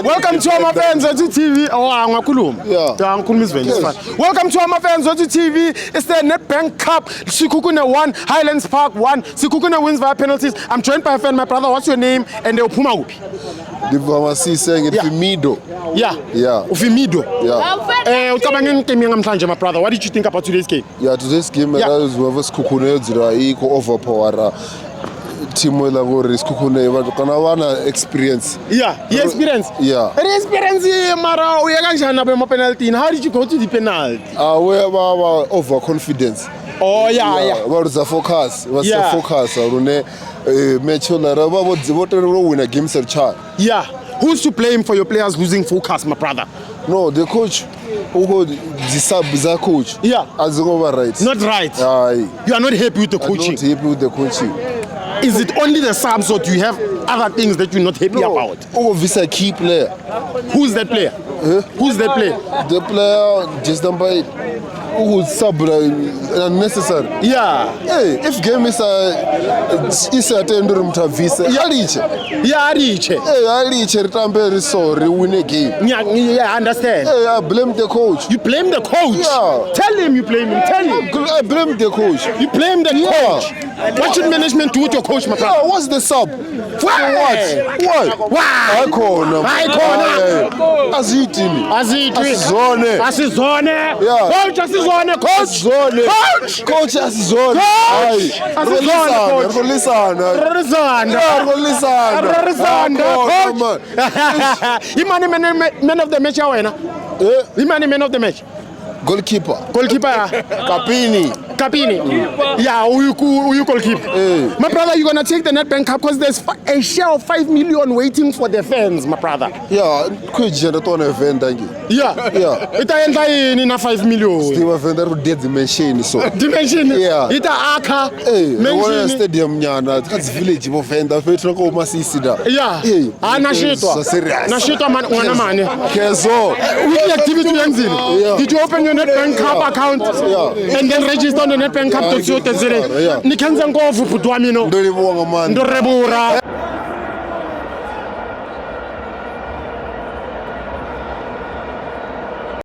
Welcome to my FANS Wethu TV. Welcome to my FANS Wethu TV. It's the Nedbank Cup. Sekhukhune 1, Highlands Park 1. Sekhukhune wins via penalties. I'm joined by a friend, my brother. What's your name? And the Upuma Upi. The Vamasi saying it Fimido. Yeah. Ufimido. Yeah. My brother. What did you think about today's game? Yeah, today's game was Sekhukhune overpower. Team will have Sekhukhune, but can have experience. Yeah, experience. Yeah. Experience, Mara. We are going to have a penalty. How did you go to the penalty? We have our overconfidence. Oh yeah. What is the focus? What's the focus? Match what win a game child. Yeah. Who's to blame for your players losing focus, my brother? No, the coach. Who the sub is a coach? Yeah. As right. Not right. You are not happy with the coaching. Not happy with the coaching. Is it only the subs, or do you have other things that you're not happy about? Oh, this is a key player. Who's that player? Who's that player? The player just by who's sub unnecessary. Yeah. Hey, if game is a tender visa, reach. Hey, I reach a sorry win a game. Yeah, I understand. Hey, I blame the coach. You blame the coach? Yeah. Tell him you blame him. Tell him. I blame the coach. You blame the coach. What should management do with your coach, my brother? What's the sub? What? Why? I corner. Azitini. Asizone. Yeah. Coach Asizone. Coach. Coach Asizone. Imani man of the match. Imani man of the match. Goalkeeper. Kapini. Yeah, who you goalkeeper? My brother, you're gonna take the Nedbank Cup because there's a share of 5 million waiting for the fans, my brother. Yeah, could generate event. Yeah. It ain't in 5 million. Still a vendor who did the machine. So dimension. Yeah. It a aka. Hey, stadium nyana. That's village of vendor. Petro ko masisida. Yeah. Nashitwa man. Kezo. Which activity enzini? Did you open your Nedbank Cup account? Yeah. And then register on the Nedbank Cup. Nikenza ngovu bhuti wami no. Ndolibonga man. Ndorebura.